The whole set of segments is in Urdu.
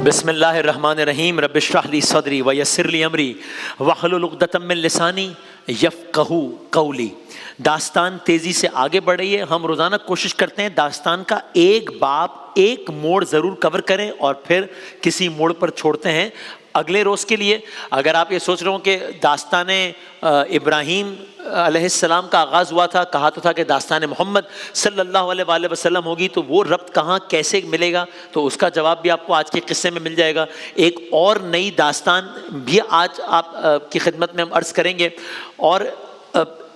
بسم اللہ الرحمن الرحیم رب اشرح لی صدری ویسر لی امری واحلل عقدۃ من لسانی یفقہوا قولی۔ داستان تیزی سے آگے بڑھ رہی ہے، ہم روزانہ کوشش کرتے ہیں داستان کا ایک باب ایک موڑ ضرور کور کریں اور پھر کسی موڑ پر چھوڑتے ہیں اگلے روز کے لیے۔ اگر آپ یہ سوچ رہے ہوں کہ داستان ابراہیم علیہ السلام کا آغاز ہوا تھا، کہا تو تھا کہ داستان محمد صلی اللہ علیہ وآلہ وسلم ہوگی، تو وہ ربط کہاں کیسے ملے گا، تو اس کا جواب بھی آپ کو آج کے قصے میں مل جائے گا۔ ایک اور نئی داستان بھی آج آپ کی خدمت میں ہم عرض کریں گے، اور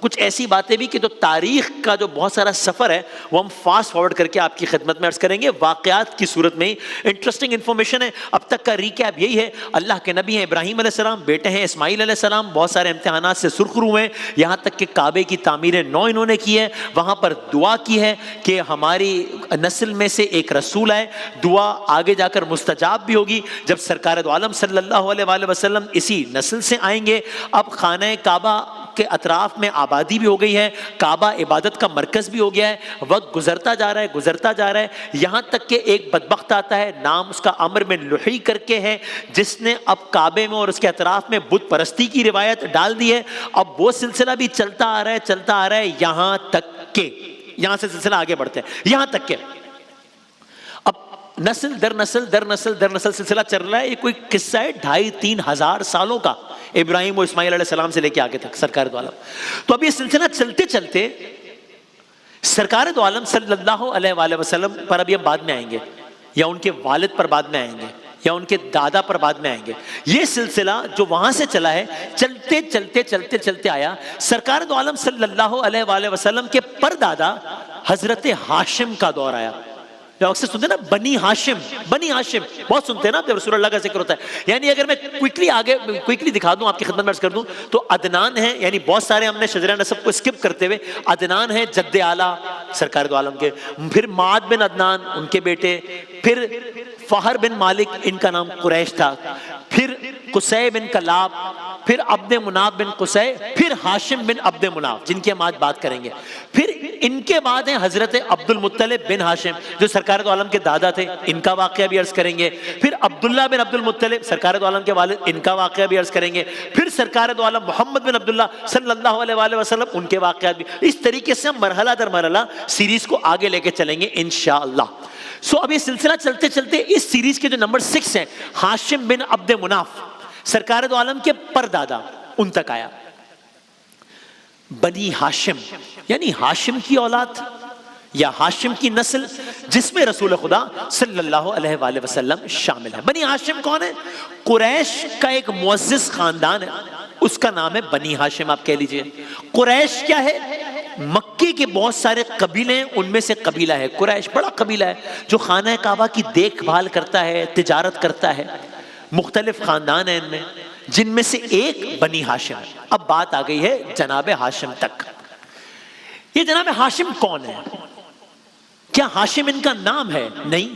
کچھ ایسی باتیں بھی کہ جو تاریخ کا جو بہت سارا سفر ہے وہ ہم فاسٹ فارورڈ کر کے آپ کی خدمت میں عرض کریں گے واقعات کی صورت میں ہی۔ انٹرسٹنگ انفارمیشن ہے، اب تک کا ریکیپ یہی ہے، اللہ کے نبی ہیں ابراہیم علیہ السلام، بیٹے ہیں اسماعیل علیہ السلام، بہت سارے امتحانات سے سرخرو ہوئے، یہاں تک کہ کعبے کی تعمیر نو انہوں نے کی ہے، وہاں پر دعا کی ہے کہ ہماری نسل میں سے ایک رسول آئے، دعا آگے جا کر مستجاب بھی ہوگی جب سرکار دو عالم صلی اللہ علیہ وآلہ وسلم اسی نسل سے آئیں گے۔ اب خانہ کعبہ کے اطراف میں آبادی بھی ہو گئی ہے، کعبہ عبادت کا مرکز بھی ہو گیا ہے، وقت گزرتا جا رہا ہے، یہاں تک کہ ایک بدبخت آتا ہے، نام اس کا عمرو بن لحی کر کے ہے، جس نے اب کعبے میں اور اس کے اطراف میں بت پرستی کی روایت ڈال دی ہے۔ اب وہ سلسلہ بھی چلتا آ رہا ہے یہاں تک کہ یہاں سے سلسلہ آگے بڑھتے ہیں، یہاں تک کہ اب نسل در نسل سلسلہ چل رہا ہے۔ یہ کوئی قصہ ہے 2500-3000 ہزار سالوں کا، ابراہیم و اسماعیل علیہ السلام سے لے کے آگے تک سرکار دو عالم۔ تو اب یہ سلسلہ چلتے چلتے سرکار دو عالم صلی اللہ علیہ وآلہ وسلم پر ابھی ہم بعد میں آئیں گے، یا ان کے والد پر بعد میں آئیں گے، یا ان کے دادا پر بعد میں آئیں گے۔ یہ سلسلہ جو وہاں سے چلا ہے چلتے آیا، سرکار دو عالم صلی اللہ علیہ وآلہ وسلم کے پردادا حضرت ہاشم کا دور آیا۔ جو اکثر سنتے ہیں نا بنی ہاشم بہت سنتے ہیں نا جب رسول اللہ کا ذکر ہوتا ہے۔ یعنی اگر میں کوئکلی دکھا دوں، آپ کی خدمت میں عرض کر دوں تو عدنان ہے، یعنی بہت سارے ہم نے شجرہ نسب کو اسکپ کرتے ہوئے، عدنان ہے جد اعلیٰ سرکار دو عالم کے، پھر معاد بن عدنان ان کے بیٹے، پھر فہر بن مالک ان کا نام قریش تھا، پھر قصی بن کلاب، پھر عبد مناف بن قصی، پھر ہاشم بن عبد مناف جن کی ہم آج بات کریں گے، پھر ان کے بعد ہیں حضرت عبد المطلب بن ہاشم جو سرکار دو عالم کے دادا تھے، ان کا واقعہ بھی عرض کریں گے، پھر عبداللہ بن عبد المطلب سرکار دو عالم کے والد، ان کا واقعہ بھی عرض کریں گے، پھر سرکار دو عالم محمد بن عبداللہ صلی اللہ علیہ وآلہ وسلم ان کے واقعات بھی۔ اس طریقے سے ہم مرحلہ در مرحلہ سیریز کو آگے لے کے چلیں گے انشاءاللہ۔ اب یہ سلسلہ چلتے اس سیریز کے جو نمبر 6 ہیں، ہاشم بن عبد مناف سرکار دو عالم کے پردادا، ان تک آیا۔ بنی ہاشم یعنی ہاشم کی اولاد یا ہاشم کی نسل جس میں رسول خدا صلی اللہ علیہ وآلہ وسلم شامل ہے۔ بنی ہاشم کون ہے؟ قریش کا ایک معزز خاندان ہے، اس کا نام ہے بنی ہاشم، آپ کہہ لیجئے۔ قریش کیا ہے؟ مکے کے بہت سارے قبیلے ہیں، ان میں سے قبیلہ ہے قریش، بڑا قبیلہ ہے جو خانہ کعبہ کی دیکھ بھال کرتا ہے، تجارت کرتا ہے، مختلف خاندان ہیں ان میں، جن میں سے ایک بنی ہاشم ہے۔ اب بات آ گئی ہے جناب ہاشم تک۔ یہ جناب ہاشم کون ہے؟ کیا ہاشم ان کا نام ہے؟ نہیں۔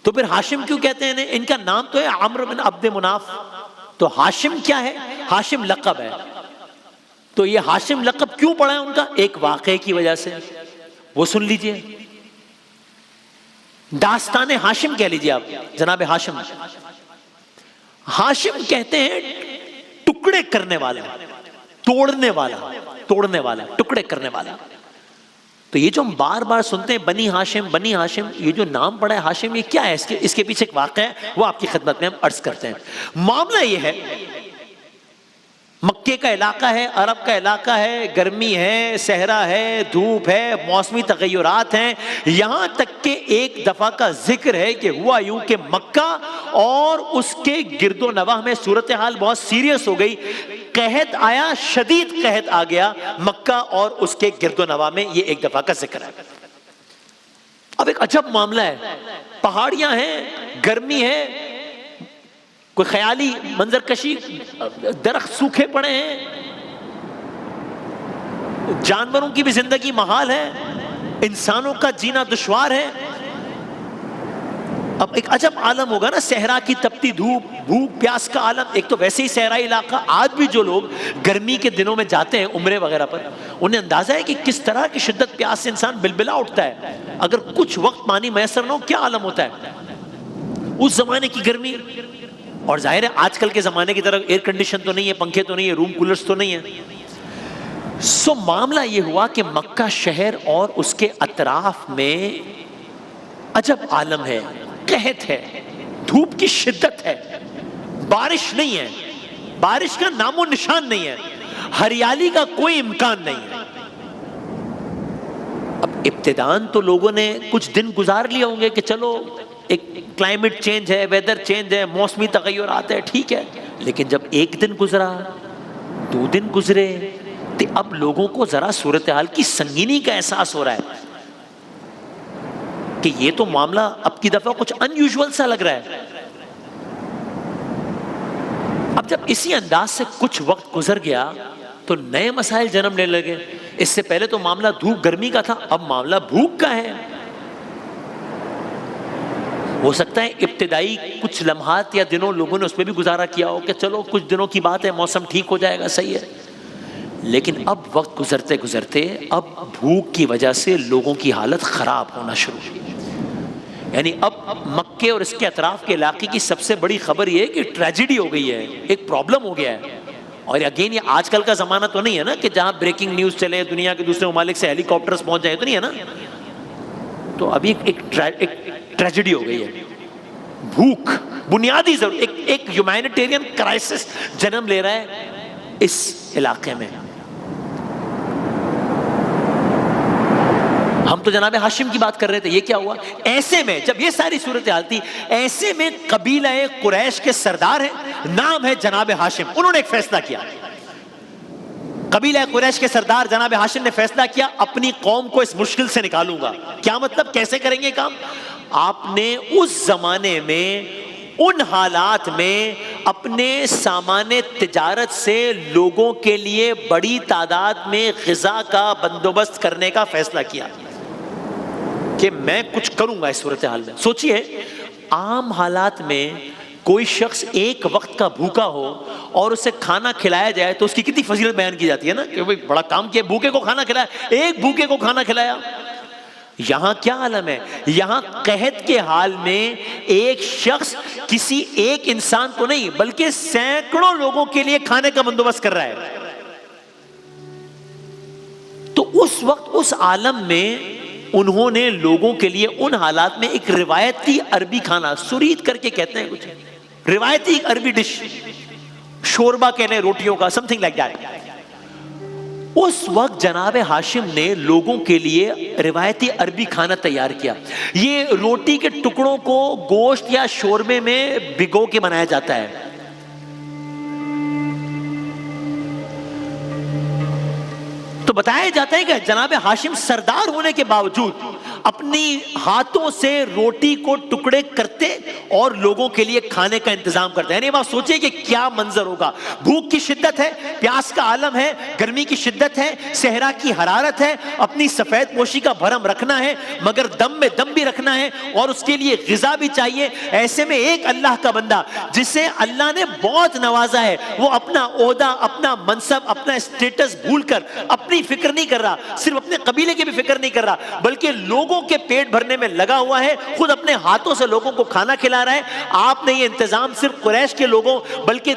تو پھر ہاشم کیوں کہتے ہیں؟ ان کا نام تو ہے عمرو بن عبد مناف۔ تو ہاشم کیا ہے؟ ہاشم لقب ہے۔ تو یہ ہاشم لقب کیوں پڑا ہے ان کا؟ ایک واقعے کی وجہ سے، وہ سن لیجئے۔ داستان ہاشم کہہ لیجئے آپ، جناب ہاشم۔ ہاشم کہتے ہیں ٹکڑے کرنے والا، توڑنے والا، ٹکڑے کرنے والا۔ تو یہ جو ہم بار بار سنتے ہیں بنی ہاشم، یہ جو نام پڑا ہے ہاشم، یہ کیا ہے؟ اس کے پیچھے ایک واقعہ ہے، وہ آپ کی خدمت میں ہم عرض کرتے ہیں۔ معاملہ یہ ہے، مکے کا علاقہ ہے، عرب کا علاقہ ہے، گرمی ہے، صحرا ہے، دھوپ ہے، موسمی تغیرات ہیں، یہاں تک کہ ایک دفعہ کا ذکر ہے کہ ہوا یوں کہ مکہ اور اس کے گرد و نواح میں صورتحال بہت سیریس ہو گئی، قحط آیا، شدید قحط آ گیا مکہ اور اس کے گرد و نواح میں، یہ ایک دفعہ کا ذکر ہے۔ اب ایک عجب معاملہ ہے، پہاڑیاں ہیں، گرمی ہے، کوئی خیالی منظر کشی، درخت سوکھے پڑے ہیں، جانوروں کی بھی زندگی محال ہے، انسانوں کا جینا دشوار ہے۔ اب ایک عجب عالم ہوگا نا، صحرا کی تپتی دھوپ، بھوک پیاس کا عالم۔ ایک تو ویسے ہی صحرائی علاقہ، آج بھی جو لوگ گرمی کے دنوں میں جاتے ہیں عمرے وغیرہ پر، انہیں اندازہ ہے کہ کس طرح کی شدت پیاس سے انسان بلبلا اٹھتا ہے، اگر کچھ وقت پانی میسر نہ ہو کیا عالم ہوتا ہے۔ اس زمانے کی گرمی، اور ظاہر ہے آج کل کے زمانے کی طرح ایئر کنڈیشن تو نہیں ہے، پنکھے تو نہیں ہے، روم کولرز تو نہیں ہے. سو معاملہ یہ ہوا کہ مکہ شہر اور اس کے اطراف میں عجب عالم ہے، قحط ہے، دھوپ کی شدت ہے، بارش نہیں ہے، بارش کا نام و نشان نہیں ہے، ہریالی کا کوئی امکان نہیں ہے. اب ابتداً تو لوگوں نے کچھ دن گزار لیے ہوں گے کہ چلو ایک کلائمیٹ چینج ہے، ویدر چینج ہے، موسمی تغیرات ہے، ٹھیک ہے. لیکن جب ایک دن گزرا، 2 دن گزرے، تو اب لوگوں کو ذرا صورتحال کی سنگینی کا احساس ہو رہا ہے کہ یہ تو معاملہ اب کی دفعہ کچھ ان یوزول سا لگ رہا ہے. اب جب اسی انداز سے کچھ وقت گزر گیا تو نئے مسائل جنم لینے لگے. اس سے پہلے تو معاملہ دھوپ گرمی کا تھا، اب معاملہ بھوک کا ہے. ہو سکتا ہے ابتدائی کچھ لمحات یا دنوں لوگوں نے اس پہ بھی گزارا کیا ہو کہ چلو کچھ دنوں کی بات ہے، موسم ٹھیک ہو جائے گا، صحیح ہے. لیکن اب وقت گزرتے گزرتے اب بھوک کی وجہ سے لوگوں کی حالت خراب ہونا شروع ہوئی. یعنی اب مکے اور اس کے اطراف کے علاقے کی سب سے بڑی خبر یہ ہے کہ ٹریجڈی ہو گئی ہے، ایک پرابلم ہو گیا ہے. اور اگین یہ آج کل کا زمانہ تو نہیں ہے نا کہ جہاں بریکنگ نیوز چلے، دنیا کے دوسرے ممالک سے ہیلی کاپٹرز پہنچ جائیں، تو نہیں ہے نا. تو ابھی ایک ٹریجڈی ہو گئی ہے. بھوک بنیادی ضرورت، ایک ہیومینیٹیرین کرائسس جنم لے رہا ہے اس علاقے میں. ہم تو جناب ہاشم کی بات کر رہے تھے، یہ کیا ہوا؟ ایسے میں جب یہ ساری صورتحال تھی، ایسے میں قبیلہ قریش کے سردار ہیں، نام ہے جناب ہاشم، انہوں نے ایک فیصلہ کیا. قبیلہ قریش کے سردار جناب ہاشم نے فیصلہ کیا اپنی قوم کو اس مشکل سے نکالوں گا. کیا مطلب؟ کیسے کریں گے کام؟ آپ نے اس زمانے میں ان حالات میں اپنے سامان تجارت سے لوگوں کے لیے بڑی تعداد میں غذا کا بندوبست کرنے کا فیصلہ کیا کہ میں کچھ کروں گا اس صورتحال میں. سوچئے عام حالات میں کوئی شخص ایک وقت کا بھوکا ہو اور اسے کھانا کھلایا جائے تو اس کی کتنی فضیلت بیان کی جاتی ہے نا کہ بھئی بڑا کام کیا، بھوکے کو کھانا کھلایا، ایک بھوکے کو کھانا کھلایا. یہاں کیا عالم ہے؟ یہاں قحط کے حال میں ایک شخص کسی ایک انسان کو نہیں بلکہ سینکڑوں لوگوں کے لیے کھانے کا بندوبست کر رہا ہے. تو اس وقت اس عالم میں انہوں نے لوگوں کے لیے ان حالات میں ایک روایتی عربی کھانا، سرید کر کے کہتے ہیں کچھ، روایتی عربی ڈش، شوربہ کہنے روٹیوں کا، سم تھنگ لائک دیٹ. اس وقت جناب ہاشم نے لوگوں کے لیے روایتی عربی کھانا تیار کیا. یہ روٹی کے ٹکڑوں کو گوشت یا شوربے میں بھگو کے بنایا جاتا ہے. تو بتایا جاتا ہے کہ جناب ہاشم سردار ہونے کے باوجود اپنی ہاتھوں سے روٹی کو ٹکڑے کرتے اور لوگوں کے لیے کھانے کا انتظام کرتے ہیں. یعنی بات سوچیں کہ کیا منظر ہوگا. بھوک کی شدت ہے، پیاس کا عالم ہے، گرمی کی شدت ہے، صحرا کی حرارت ہے، اپنی سفید پوشی کا بھرم رکھنا ہے مگر دم میں دم بھی رکھنا ہے اور اس کے لیے غذا بھی چاہیے. ایسے میں ایک اللہ کا بندہ جسے اللہ نے بہت نوازا ہے، وہ اپنا عہدہ، اپنا منصب، اپنا اسٹیٹس بھول کر اپنی فکر نہیں کر رہا، صرف اپنے قبیلے کی بھی فکر نہیں کر رہا بلکہ لوگوں کے پیٹ بھرنے میں لگا ہوا ہے، خود اپنے ہاتھوں سے لوگوں کو کھانا کھلا رہا ہے. آپ نے یہ انتظام صرف قریش کے لوگوں بلکہ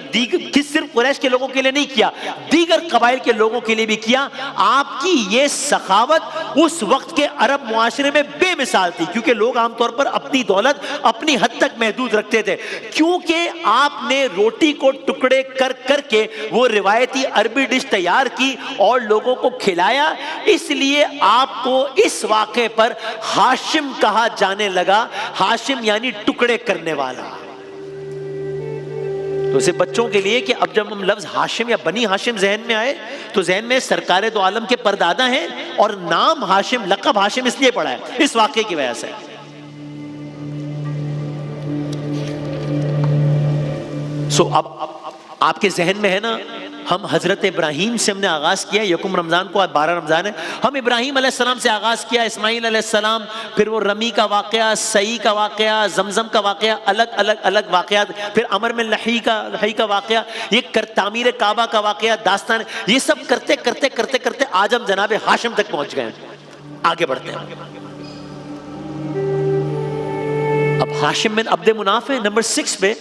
صرف قریش کے لوگوں کے لیے نہیں کیا، دیگر قبائل کے لوگوں کے لیے بھی کیا. آپ کی یہ سخاوت اس وقت کے عرب معاشرے میں بے مثال تھی کیونکہ لوگ عام طور پر اپنی دولت اپنی حد تک محدود رکھتے تھے. کیونکہ آپ نے روٹی کو ٹکڑے کر کر کے وہ روایتی عربی ڈش تیار کی اور لوگوں کو کھلایا، اس لیے آپ کو اس واقعے پر ہاشم کہا جانے لگا. ہاشم یعنی ٹکڑے کرنے والا. تو اسے بچوں کے لیے کہ اب جب ہم لفظ ہاشم یا بنی ہاشم ذہن میں آئے تو ذہن میں سرکار دو عالم کے پردادا ہیں اور نام ہاشم، لقب ہاشم اس لیے پڑا ہے اس واقعے کی وجہ سے. اب آپ کے ذہن میں ہے نا، ہم حضرت ابراہیم سے ہم نے آغاز کیا، یکم رمضان کو، آج 12 رمضان ہے. ہم ابراہیم علیہ السلام سے آغاز کیا، اسماعیل علیہ السلام، پھر وہ رمی کا واقعہ، سعی کا واقعہ، زمزم کا واقعہ، الگ واقعات، پھر امر میں لحی کا واقعہ، یہ تعمیر کعبہ کا واقعہ، داستان، یہ سب کرتے کرتے کرتے کرتے آج ہم جناب ہاشم تک پہنچ گئے ہیں. آگے بڑھتے ہیں. اب ہاشم بن عبد مناف ہے نمبر 6 پہ،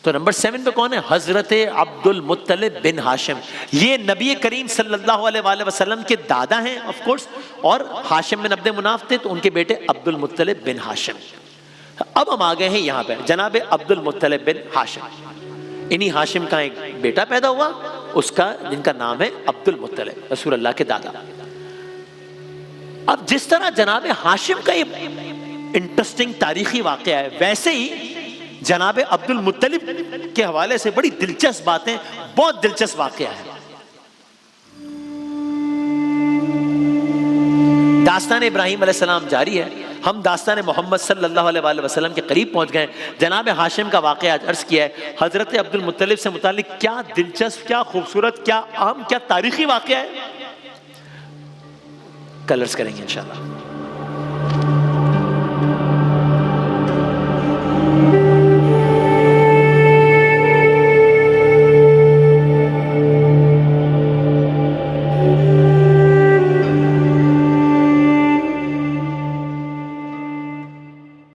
تو نمبر 7 پہ کون ہے؟ حضرت عبد المطلب بن ہاشم. یہ نبی کریم صلی اللہ علیہ وآلہ وسلم کے دادا ہیں آف کورس، اور ہاشم بن عبد مناف تھے تو ان کے بیٹے عبد المطلب بن ہاشم. اب ہم آ گئے ہیں یہاں پہ جناب عبد المطلب بن ہاشم. انہی ہاشم کا ایک بیٹا پیدا ہوا اس کا، جن کا نام ہے عبد المطلب، رسول اللہ کے دادا. اب جس طرح جناب ہاشم کا یہ انٹرسٹنگ تاریخی واقعہ ہے، ویسے ہی جناب عبد المطلب کے حوالے سے بڑی دلچسپ باتیں، بہت دلچسپ واقعہ ہے. داستان ابراہیم علیہ السلام جاری ہے، ہم داستان محمد صلی اللہ علیہ وآلہ وسلم کے قریب پہنچ گئے. جناب ہاشم کا واقعہ آج عرض کیا ہے. حضرت عبد المطلب سے متعلق کیا دلچسپ، کیا خوبصورت، کیا اہم، کیا تاریخی واقعہ ہے، کل عرض کریں گے انشاءاللہ.